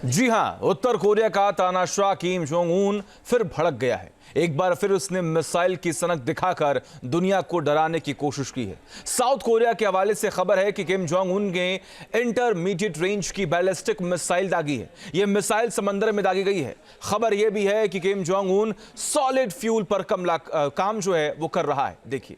जी हां, उत्तर कोरिया का तानाशाह किम जोंग उन फिर भड़क गया है। एक बार फिर उसने मिसाइल की सनक दिखाकर दुनिया को डराने की कोशिश की है। साउथ कोरिया के हवाले से खबर है कि किम जोंग उन ने इंटरमीडिएट रेंज की बैलिस्टिक मिसाइल दागी है। यह मिसाइल समंदर में दागी गई है। खबर यह भी है कि Kim Jong Un solid fuel पर काम जो है वो कर रहा है। देखिए,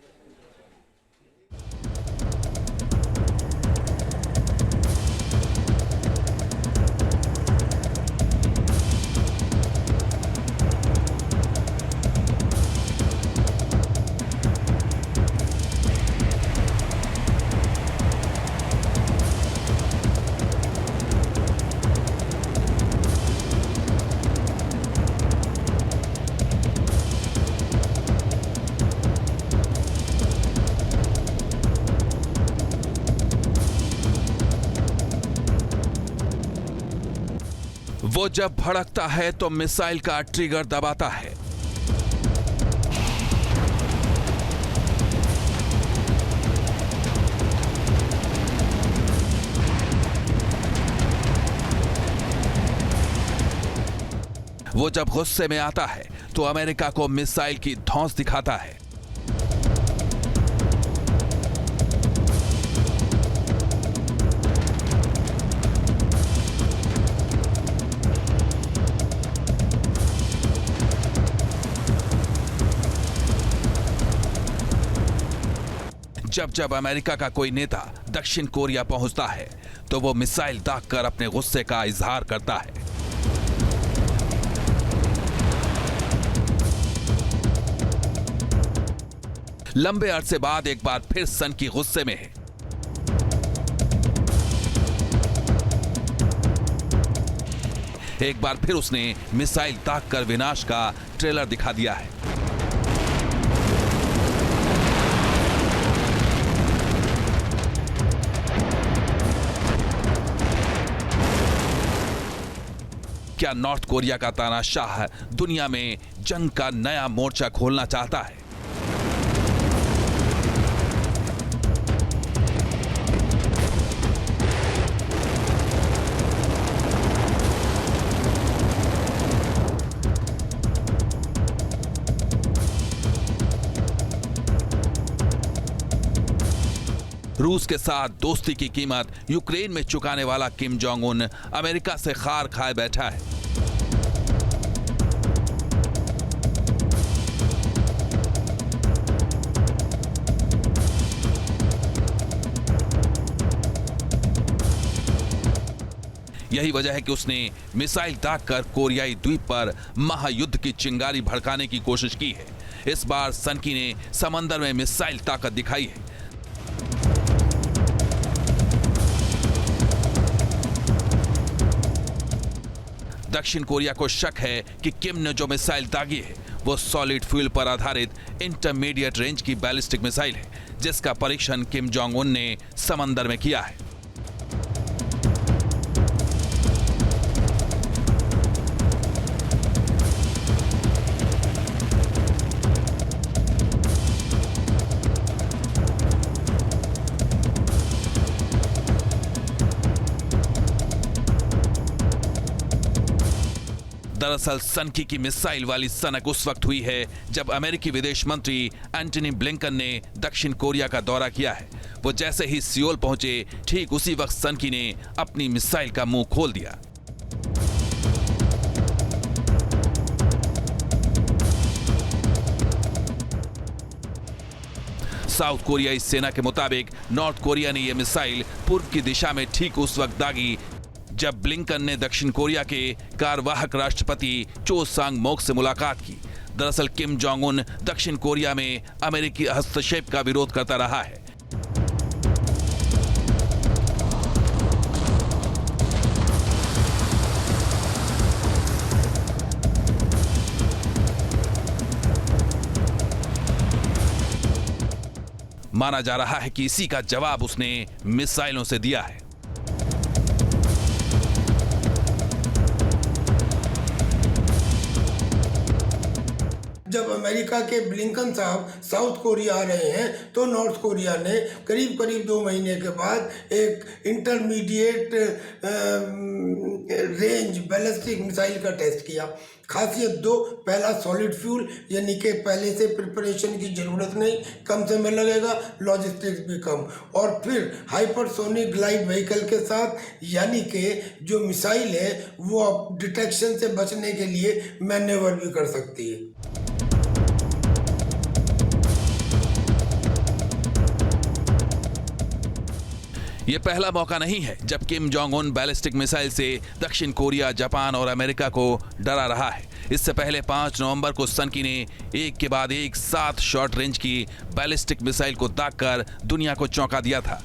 वो जब भड़कता है तो मिसाइल का ट्रिगर दबाता है। वो जब गुस्से में आता है तो अमेरिका को मिसाइल की धौंस दिखाता है। जब जब अमेरिका का कोई नेता दक्षिण कोरिया पहुंचता है तो वो मिसाइल दागकर अपने गुस्से का इजहार करता है। लंबे अरसे बाद एक बार फिर सन की गुस्से में है। एक बार फिर उसने मिसाइल दागकर विनाश का ट्रेलर दिखा दिया है। क्या नॉर्थ कोरिया का तानाशाह दुनिया में जंग का नया मोर्चा खोलना चाहता है? रूस के साथ दोस्ती की कीमत यूक्रेन में चुकाने वाला किम जोंग उन अमेरिका से खार खाए बैठा है। यही वजह है कि उसने मिसाइल दागकर कोरियाई द्वीप पर महायुद्ध की चिंगारी भड़काने की कोशिश की है। इस बार सनकी ने समंदर में मिसाइल ताकत दिखाई है। दक्षिण कोरिया को शक है कि किम ने जो मिसाइल दागी है वो सॉलिड फ्यूल पर आधारित इंटरमीडिएट रेंज की बैलिस्टिक मिसाइल है, जिसका परीक्षण किम जोंग उन ने समंदर में किया है। दरअसल सनकी की मिसाइल वाली सनक उस वक्त हुई है जब अमेरिकी विदेश मंत्री एंटनी ब्लिंकन ने दक्षिण कोरिया का दौरा किया है। वो जैसे ही सियोल पहुंचे ठीक उसी वक्त सनकी ने अपनी मिसाइल का मुंह खोल दिया। साउथ कोरियाई सेना के मुताबिक नॉर्थ कोरिया ने यह मिसाइल पूर्व की दिशा में ठीक उस वक्त दागी जब ब्लिंकन ने दक्षिण कोरिया के कार्यवाहक राष्ट्रपति चो सांग मोक से मुलाकात की। दरअसल किम जोंग उन दक्षिण कोरिया में अमेरिकी हस्तक्षेप का विरोध करता रहा है। माना जा रहा है कि इसी का जवाब उसने मिसाइलों से दिया है। जब अमेरिका के ब्लिंकन साहब साउथ कोरिया आ रहे हैं तो नॉर्थ कोरिया ने करीब करीब 2 महीने के बाद एक इंटरमीडिएट रेंज बैलिस्टिक मिसाइल का टेस्ट किया। खासियत 2, पहला सॉलिड फ्यूल, यानी कि पहले से प्रिपरेशन की ज़रूरत नहीं, कम समय लगेगा, लॉजिस्टिक्स भी कम, और फिर हाइपरसोनिक ग्लाइड व्हीकल के साथ, यानी कि जो मिसाइल है वो डिटेक्शन से बचने के लिए मैन्यूवर भी कर सकती है। ये पहला मौका नहीं है जब Kim Jong Un ballistic missile से दक्षिण कोरिया, जापान और अमेरिका को डरा रहा है। इससे पहले 5 नवंबर को सनकी ने एक के बाद एक 7 शॉर्ट रेंज की बैलिस्टिक मिसाइल को दागकर दुनिया को चौंका दिया था।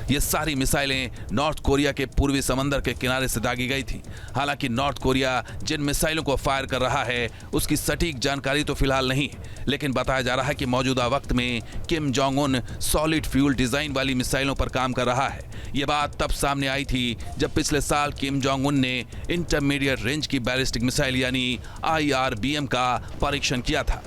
ये सारी मिसाइलें नॉर्थ कोरिया के पूर्वी समंदर के किनारे से दागी गई थी। हालांकि नॉर्थ कोरिया जिन मिसाइलों को फायर कर रहा है उसकी सटीक जानकारी तो फिलहाल नहीं है, लेकिन बताया जा रहा है कि मौजूदा वक्त में Kim Jong Un solid fuel design वाली मिसाइलों पर काम कर रहा है। ये बात तब सामने आई थी जब पिछले साल किम जोंग उन ने इंटरमीडिएट रेंज की बैलिस्टिक मिसाइल यानी IRBM का परीक्षण किया था।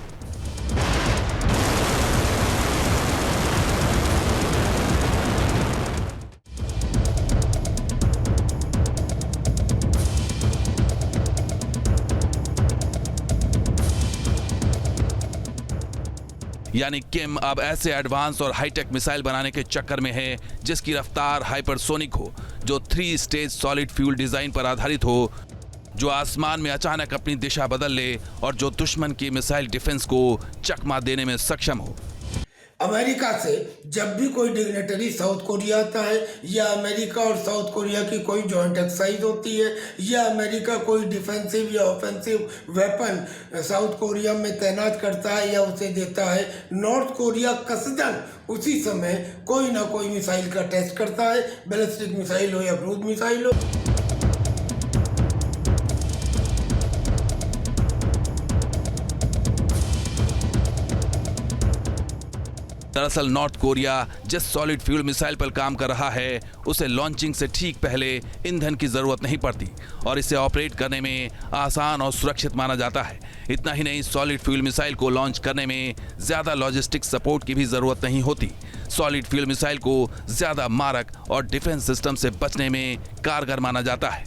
यानी किम अब ऐसे एडवांस और हाईटेक मिसाइल बनाने के चक्कर में है जिसकी रफ्तार हाइपरसोनिक हो, जो 3 स्टेज सॉलिड फ्यूल डिजाइन पर आधारित हो, जो आसमान में अचानक अपनी दिशा बदल ले और जो दुश्मन की मिसाइल डिफेंस को चकमा देने में सक्षम हो। अमेरिका से जब भी कोई डिग्नेटरी साउथ कोरिया आता है, या अमेरिका और साउथ कोरिया की कोई जॉइंट एक्सरसाइज होती है, या अमेरिका कोई डिफेंसिव या ऑफेंसिव वेपन साउथ कोरिया में तैनात करता है या उसे देता है, नॉर्थ कोरिया कसदन उसी समय कोई ना कोई मिसाइल का टेस्ट करता है, बैलिस्टिक मिसाइल हो या क्रूज मिसाइल हो। दरअसल नॉर्थ कोरिया जिस सॉलिड फ्यूल मिसाइल पर काम कर रहा है उसे लॉन्चिंग से ठीक पहले ईंधन की जरूरत नहीं पड़ती और इसे ऑपरेट करने में आसान और सुरक्षित माना जाता है। इतना ही नहीं, सॉलिड फ्यूल मिसाइल को लॉन्च करने में ज्यादा लॉजिस्टिक सपोर्ट की भी जरूरत नहीं होती। सॉलिड फ्यूल मिसाइल को ज्यादा मारक और डिफेंस सिस्टम से बचने में कारगर माना जाता है।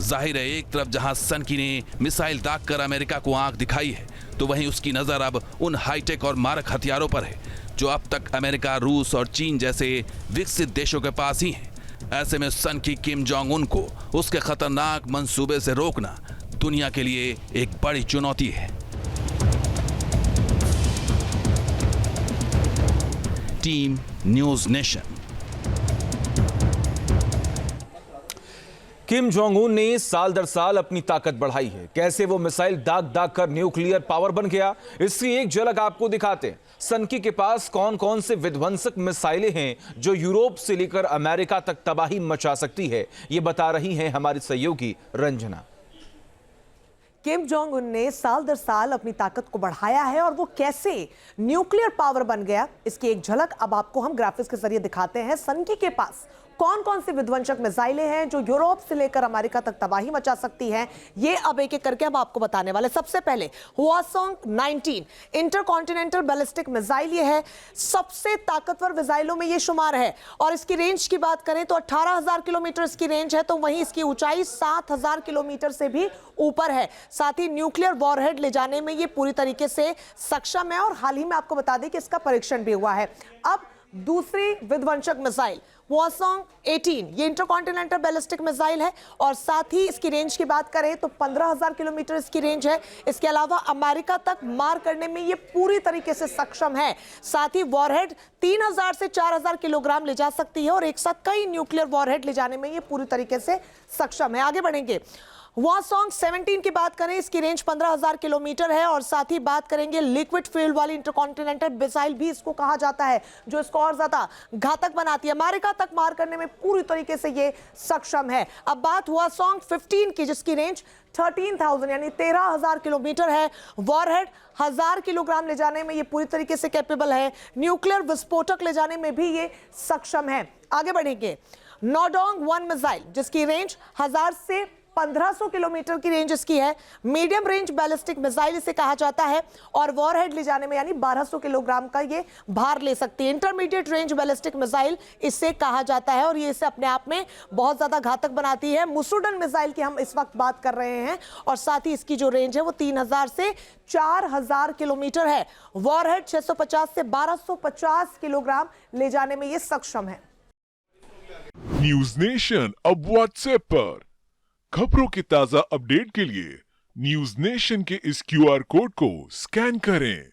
जाहिर है, एक तरफ जहां सनकी ने मिसाइल दागकर अमेरिका को आंख दिखाई है, तो वहीं उसकी नजर अब उन हाईटेक और मारक हथियारों पर है जो अब तक अमेरिका, रूस और चीन जैसे विकसित देशों के पास ही हैं। ऐसे में सनकी किम जोंग उन को उसके खतरनाक मंसूबे से रोकना दुनिया के लिए एक बड़ी चुनौती है। Team news nation. Kim Jong Un ने साल दर साल अपनी ताकत बढ़ाई है। कैसे वो मिसाइल दाग दाग कर न्यूक्लियर पावर बन गया, इसकी एक झलक आपको दिखाते हैं। सनकी के पास कौन कौन से विध्वंसक मिसाइलें हैं जो यूरोप से लेकर अमेरिका तक तबाही मचा सकती है, ये बता रही हैं हमारी सहयोगी रंजना। किम जोंग उन ने साल दर साल अपनी ताकत को बढ़ाया है और वो कैसे न्यूक्लियर पावर बन गया, इसकी एक झलक अब आपको हम ग्राफिक्स के जरिए दिखाते हैं। सनकी के पास कौन कौन सी विध्वंसक मिसाइलें हैं जो यूरोप से लेकर अमेरिका तक तबाही मचा सकती हैं, ये अब एक एक करके हम आपको बताने वाले। सबसे पहले हवासोंग 19 इंटरकॉन्टिनेंटल बैलिस्टिक मिसाइल, ये है सबसे ताकतवर मिसाइलों में ये शुमार है और इसकी रेंज की बात करें तो 18,000 किलोमीटर इसकी रेंज है, तो वहीं इसकी ऊंचाई 7,000 किलोमीटर से भी ऊपर है। साथ ही न्यूक्लियर वॉरहेड ले जाने में ये पूरी तरीके से सक्षम है और हाल ही में आपको बता दें कि इसका परीक्षण भी हुआ है। अब दूसरी विध्वंसक मिसाइल हवासोंग 18, ये इंटरकॉन्टिनेंटल बैलिस्टिक मिसाइल है और साथ ही इसकी रेंज की बात करें तो 15,000 किलोमीटर इसकी रेंज है। इसके अलावा अमेरिका तक मार करने में ये पूरी तरीके से सक्षम है। साथ ही वॉरहेड 3,000 से 4,000 किलोग्राम ले जा सकती है और एक साथ कई न्यूक्लियर वॉरहेड ले जाने में ये पूरी तरीके से सक्षम है। आगे बढ़ेंगे, Hwasong 17 की बात करें, इसकी रेंज 15,000 किलोमीटर है और साथ ही बात करेंगे लिक्विड फ्यूल वाली इंटरकॉन्टिनेंटल मिसाइल भी इसको कहा जाता है, जो इसको और ज्यादा घातक बनाती है। अमेरिका तक मार करने में पूरी तरीके से ये सक्षम है। अब बात Hwasong 15 की, जिसकी रेंज 13,000 यानी 13,000 किलोमीटर है। वॉरहेड 1000 किलोग्राम ले जाने में ये पूरी तरीके से कैपेबल है। न्यूक्लियर विस्फोटक ले जाने में भी ये सक्षम है। आगे बढ़ेंगे, नॉडोंग 1 मिसाइल, जिसकी रेंज 1000 से 1500 किलोमीटर की रेंज इसकी है। मीडियम रेंज बैलिस्टिक मिसाइल इसे कहा जाता है और वॉरहेड ले जाने में यानी 1200 किलोग्राम का ये भार ले सकती है। इंटरमीडिएट रेंज बैलिस्टिक मिसाइल इसे कहा जाता है और ये इसे अपने आप में बहुत ज्यादा घातक बनाती है। मुसुडन मिसाइल की हम इस वक्त बात कर रहे हैं और साथ ही इसकी जो रेंज है वो 3000 से 4000 किलोमीटर है। वॉरहेड 650 से 1250 किलोग्राम ले जाने में ये सक्षम है। न्यूज नेशन अब व्हाट्सएप पर खबरों की ताजा अपडेट के लिए न्यूज नेशन के इस QR कोड को स्कैन करें।